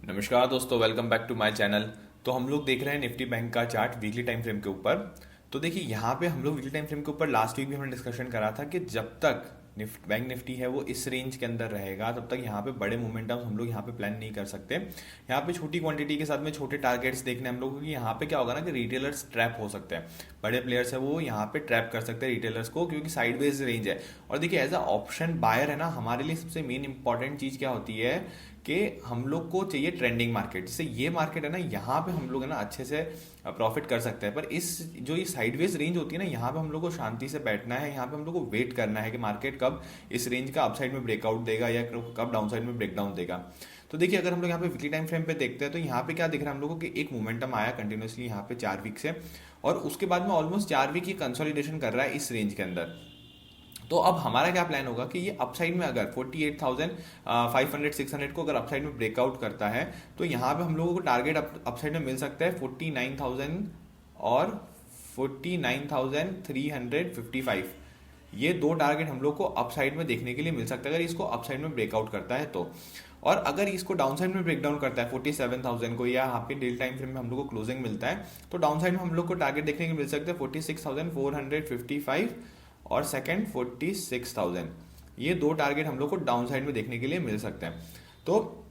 नमस्कार दोस्तों, welcome back to my channel. तो हम लोग देख रहे हैं निफ्टी बैंक का चार्ट वीकली टाइम फ्रेम के ऊपर। तो देखिए यहाँ पे हम लोग वीकली टाइम फ्रेम के ऊपर लास्ट वीक भी हमने डिस्कशन करा था कि जब तक बैंक निफ्टी है वो इस रेंज के अंदर रहेगा तब तक यहाँ पे बड़े मोमेंटम हम लोग यहाँ पे प्लान नहीं कर सकते। यहाँ पे छोटी क्वांटिटी के साथ में छोटे टारगेट्स देखने हम लोगों को कि यहाँ पे क्या होगा ना कि रिटेलर्स ट्रैप हो सकते हैं। बड़े प्लेयर्स है वो यहाँ पे ट्रैप कर सकते हैं रिटेलर्स को, क्योंकि साइडवेज रेंज है। और देखिए एज अ ऑप्शन बायर है ना, हमारे लिए सबसे मेन इंपॉर्टेंट चीज़ क्या होती है कि हम लोग को चाहिए ट्रेंडिंग मार्केट। जैसे ये मार्केट है ना, यहाँ पे हम लोग है ना अच्छे से प्रॉफिट कर सकते हैं। पर इस जो ये साइडवेज रेंज होती है ना, यहाँ पे हम लोग को शांति से बैठना है। यहाँ पे हम लोग को वेट करना है कि मार्केट कब इस रेंज का अपसाइड में ब्रेकआउट देगा या कब डाउन साइड में ब्रेकडाउन देगा। तो देखिए अगर हम लोग यहाँ पे वीकली टाइम फ्रेम पे देखते हैं तो यहाँ पे क्या दिख रहा है हम लोगों को कि एक मोमेंटम आया कंटिन्यूसली यहाँ पे 4 वीक से, और उसके बाद में ऑलमोस्ट 4 वीक ये कंसोलिडेशन कर रहा है इस रेंज के अंदर। तो अब हमारा क्या प्लान होगा कि ये अपसाइड में अगर 48,500 600 को अगर अपसाइड में ब्रेकआउट करता है तो यहाँ पे हम लोगों को टारगेट अपसाइड में मिल सकता है 49,000 और 49,355। ये दो टारगेट हम लोग को अपसाइड में देखने के लिए मिल सकता है अगर इसको अपसाइड में ब्रेकआउट करता है तो। और अगर इसको डाउन साइड में ब्रेकडाउन करता है 47,000 को, या यहाँ पे डेली टाइम फ्रेम में हम लोग को क्लोजिंग मिलता है, तो डाउन साइड में हम लोग को टारगेट देखने को मिल सकता है 46,455 और सेकंड 46,000। ये दो टारगेट हम लोग को डाउन साइड में देखने के लिए मिल सकते हैं। तो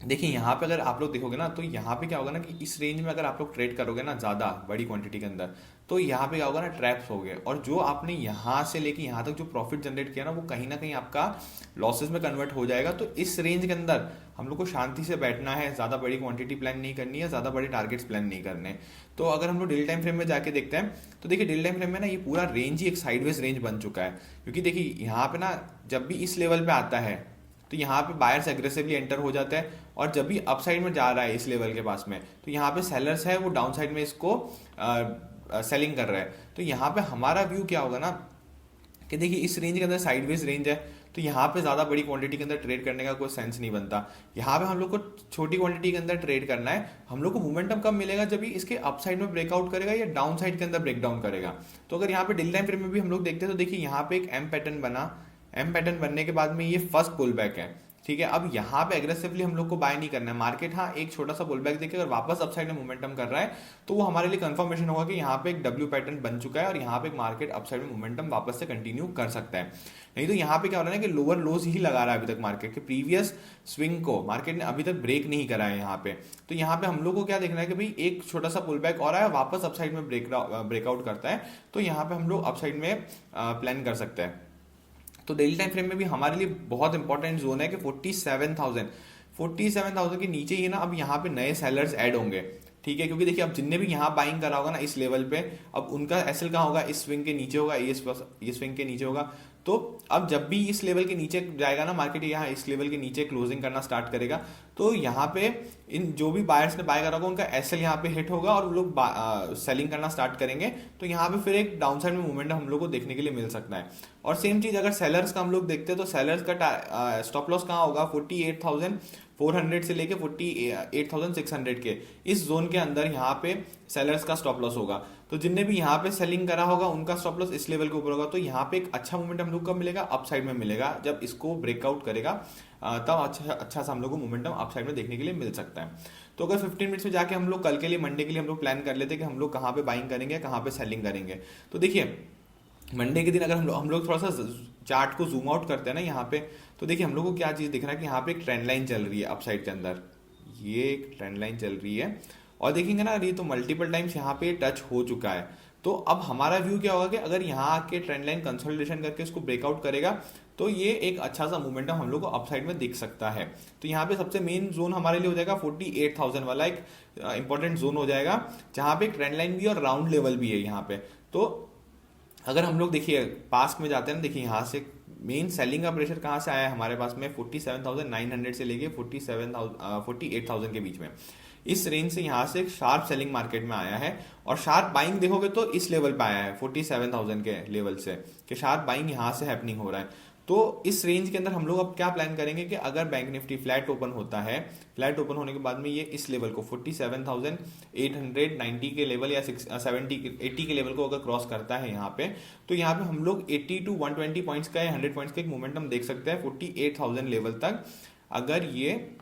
देखिए यहाँ पे अगर आप लोग देखोगे ना तो यहाँ पे क्या होगा ना कि इस रेंज में अगर आप लोग ट्रेड करोगे ना ज़्यादा बड़ी क्वांटिटी के अंदर, तो यहाँ पे क्या होगा ना, ट्रैप्स हो गए। और जो आपने यहाँ से लेके यहाँ तक जो प्रॉफिट जनरेट किया ना, वो कहीं ना कहीं आपका लॉसेस में कन्वर्ट हो जाएगा। तो इस रेंज के अंदर हम लोग को शांति से बैठना है, ज़्यादा बड़ी क्वांटिटी प्लान नहीं करनी है, ज़्यादा बड़े टारगेट्स प्लान नहीं करने। तो अगर हम लोग डेली टाइम फ्रेम में जाके देखते हैं तो देखिए डेली टाइम फ्रेम में ना ये पूरा रेंज ही एक साइडवेज रेंज बन चुका है। क्योंकि देखिए यहाँ पे ना जब भी इस लेवल पे आता है तो यहाँ पे बायर्स एग्रेसिवली एंटर हो जाते हैं, और जब भी अपसाइड में जा रहा है इस लेवल के पास में तो यहाँ पे सेलर्स है वो डाउन साइड में इसको सेलिंग कर रहा है। तो यहाँ पे हमारा व्यू क्या होगा ना कि देखिए इस रेंज के अंदर साइडवेज रेंज है, तो यहाँ पे ज़्यादा बड़ी क्वांटिटी के अंदर ट्रेड करने का कोई सेंस नहीं बनता। यहाँ पे हम लोग को छोटी क्वांटिटी के अंदर ट्रेड करना है। हम लोग को मोमेंटम कब मिलेगा, जब भी इसके अपसाइड में ब्रेकआउट करेगा या डाउन साइड के अंदर ब्रेकडाउन करेगा। तो अगर यहाँ पे डेली टाइम फ्रेम में भी हम लोग देखते हैं तो देखिए यहाँ पे एक एम पैटर्न बना। एम पैटर्न बनने के बाद में ये फर्स्ट पुल बैक है, ठीक है। अब यहाँ पे एग्रेसिवली हम लोग को बाय नहीं करना है। मार्केट हाँ एक छोटा सा पुल बैक देके अगर वापस अपसाइड में मोमेंटम कर रहा है तो वो हमारे लिए कंफर्मेशन होगा कि यहाँ पे एक डब्ल्यू पैटर्न बन चुका है और यहाँ पे मार्केट अपसाइड में मोमेंटम वापस से कंटिन्यू कर सकता है। नहीं तो यहाँ पे क्या हो रहा है ना कि लोअर लोज ही लगा रहा है अभी तक मार्केट के। प्रीवियस स्विंग को मार्केट ने अभी तक ब्रेक नहीं करा है यहाँ पे। तो यहाँ पे हम लोग को क्या देखना है कि भाई एक छोटा सा पुल बैक और आया, वापस अपसाइड में ब्रेकआउट करता है, तो यहाँ पे हम लोग अपसाइड में प्लान कर सकते हैं। तो डेली टाइम फ्रेम में भी हमारे लिए बहुत इंपॉर्टेंट जोन है कि 47,000 के नीचे ही ना अब यहाँ पे नए सेलर्स ऐड होंगे, ठीक है। क्योंकि देखिए अब जिनने भी यहाँ बाइंग करा होगा ना इस लेवल पे, अब उनका एसएल कहाँ होगा, इस स्विंग के नीचे होगा, ये स्विंग के नीचे होगा। तो अब जब भी इस लेवल के नीचे जाएगा ना मार्केट, यहाँ इस लेवल के नीचे क्लोजिंग करना स्टार्ट करेगा, तो यहाँ पे इन जो भी बायर्स ने बाय करा होगा उनका एसएल यहाँ पे हिट होगा और वो लोग सेलिंग करना स्टार्ट करेंगे। तो यहाँ पे फिर एक डाउन साइड में मूवमेंट हम लोग को देखने के लिए मिल सकता है। और सेम चीज अगर सेलर्स का हम लोग देखते हैं तो सेलर्स का स्टॉप लॉस कहाँ होगा, 48,400 से लेके 48,600 के इस जोन के अंदर यहाँ पे सेलर्स का स्टॉप लॉस होगा। तो जिनने भी यहाँ पे सेलिंग करा होगा उनका स्टॉप लॉस इस लेवल के ऊपर होगा। तो यहाँ पे एक अच्छा मूवमेंट हम लोग को मिलेगा, अपसाइड में मिलेगा जब इसको ब्रेकआउट करेगा, तब अच्छा सा हम लोग को मोमेंटम अपसाइड में देखने के लिए मिल सकता है। तो अगर 15 मिनट्स में जाके हम लोग कल के लिए, मंडे के लिए हम लोग प्लान कर लेते हैं कि हम लोग कहाँ पे बाइंग करेंगे, कहाँ पे सेलिंग करेंगे। तो देखिए मंडे के दिन अगर हम लोग थोड़ा सा चार्ट को जूम आउट करते हैं ना यहाँ पे, तो देखिए हम लोग को क्या चीज़ दिख रहा है कि यहाँ पे एक ट्रेंड लाइन चल रही है अपसाइड के अंदर। ये एक ट्रेंड लाइन चल रही है और देखेंगे ना ये तो मल्टीपल टाइम्स यहाँ पे टच हो चुका है। तो अब हमारा व्यू क्या होगा कि अगर यहाँ आके ट्रेंड लाइन कंसोलिडेशन करके इसको ब्रेकआउट करेगा तो ये एक अच्छा सा मूवमेंटम हम लोग को अपसाइड में दिख सकता है। तो यहाँ पे सबसे मेन जोन हमारे लिए हो जाएगा 48,000 वाला, एक इंपॉर्टेंट जोन हो जाएगा जहाँ पे एक ट्रेंड लाइन भी और राउंड लेवल भी है यहाँ पे। तो अगर हम लोग देखिए पास्ट में जाते हैं ना, देखिए यहाँ से मेन सेलिंग का प्रेशर कहाँ से आया है हमारे पास में, 47,900 से लेके 48,000 के बीच में। इस रेंज से यहाँ से शार्प सेलिंग मार्केट में आया है, और शार्प बाइंग देखोगे तो इस लेवल पे आया है 47,000 के लेवल से, कि शार्प बाइंग यहाँ से हैपनिंग हो रहा है। तो इस रेंज के अंदर हम लोग अब क्या प्लान करेंगे कि अगर बैंक निफ्टी फ्लैट ओपन होता है, फ्लैट ओपन होने के बाद में ये इस लेवल को 47,890 के लेवल या 80 के लेवल को अगर क्रॉस करता है यहाँ पे, तो यहाँ पे हम लोग 80 to 120 पॉइंट्स का या 100 पॉइंट्स का एक मोमेंटम देख सकते हैं 48,000 लेवल तक। अगर ये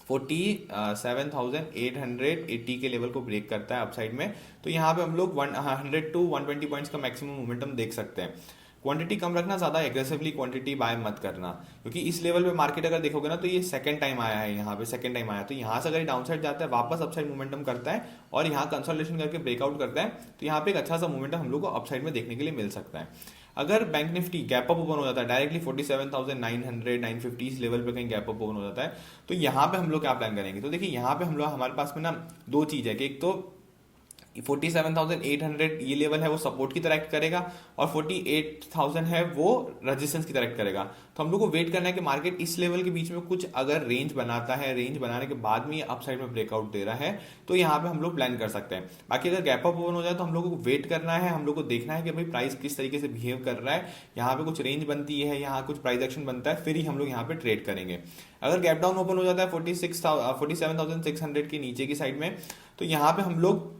47,880 के लेवल को ब्रेक करता है अपसाइड में, तो यहाँ पे हम लोग 100 टू 120 पॉइंट्स का मैक्सिमम मोमेंटम देख सकते हैं। क्वांटिटी कम रखना, ज्यादा एग्रेसिवली क्वांटिटी बाय मत करना, क्योंकि इस लेवल पे मार्केट अगर देखोगे ना तो ये सेकंड टाइम आया है, यहाँ पे सेकंड टाइम आया, तो यहाँ से अगर डाउन साइड जाता है वापस अपसाइड मोमेंटम करता है और यहाँ कंसोलिडेशन करके ब्रेकआउट करता है, तो यहाँ पे एक अच्छा सा मोमेंटम हम लोग को अपसाइड में देखने के लिए मिल सकता है। अगर bank Nifty gap up open हो जाता है डायरेक्टली 47,900 950 इस लेवल पे कहीं गैप अप ओपन हो जाता है, तो यहाँ पे हम लोग क्या प्लान करेंगे, तो देखिए यहाँ पे हम लोग, हमारे पास में ना दो चीज है कि एक तो 47,800 ये लेवल है वो सपोर्ट की तरह एक्ट करेगा और 48,000 है वो रेजिस्टेंस की तरह एक्ट करेगा। तो हम लोग को वेट करना है कि मार्केट इस लेवल के बीच में कुछ अगर रेंज बनाता है, रेंज बनाने के बाद में ये अपसाइड में ब्रेकआउट दे रहा है, तो यहाँ पे हम लोग प्लान कर सकते हैं। बाकी अगर गैप अप ओपन हो जाए तो हम लोग को वेट करना है, हम लोग को देखना है कि भाई प्राइस किस तरीके से बिहेव कर रहा है, यहाँ पे कुछ रेंज बनती है, यहाँ कुछ प्राइस एक्शन बनता है, फिर ही हम लोग यहाँ पे ट्रेड करेंगे। अगर गैप डाउन ओपन हो जाता है 47,600 के नीचे की साइड में, तो यहाँ पे हम लोग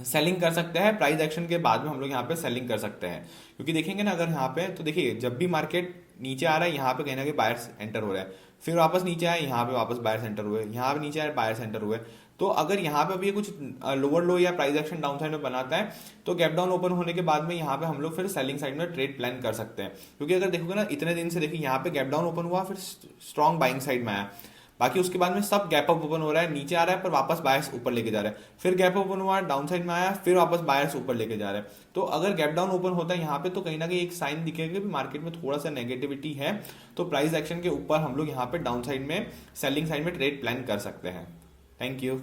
सेलिंग कर सकते हैं, प्राइस एक्शन के बाद में हम लोग यहाँ पे सेलिंग कर सकते हैं। क्योंकि देखेंगे ना अगर यहाँ पे, तो देखिए जब भी मार्केट नीचे आ रहा है यहाँ पे कहीं ना कहीं बायर्स एंटर हो रहा है, फिर वापस नीचे आए यहाँ पे वापस बायर्स एंटर हुए, यहाँ पे नीचे आए बायर्स एंटर हुए, तो अगर यहाँ पे अभी कुछ लोअर लो या प्राइस एक्शन डाउन साइड में बनाता है तो गैप डाउन ओपन होने के बाद में यहाँ पे हम लोग फिर सेलिंग साइड में ट्रेड प्लान कर सकते हैं। क्योंकि अगर देखोगे ना इतने दिन से, देखिए यहाँ पे गैप डाउन ओपन हुआ फिर स्ट्रॉन्ग बाइंग साइड में आया, बाकी उसके बाद में सब गैप अप ओपन हो रहा है, नीचे आ रहा है पर वापस बायर्स ऊपर लेके जा रहा है, फिर गैप ओपन हुआ डाउन साइड में आया, फिर वापस बायर्स ऊपर लेके जा रहा है। तो अगर गैप डाउन ओपन होता है यहाँ पे तो कहीं ना कहीं एक साइन दिखेगा कि मार्केट में थोड़ा सा नेगेटिविटी है, तो प्राइस एक्शन के ऊपर हम लोग यहाँ पे डाउन साइड में सेलिंग साइड में ट्रेड प्लान कर सकते हैं। Thank you.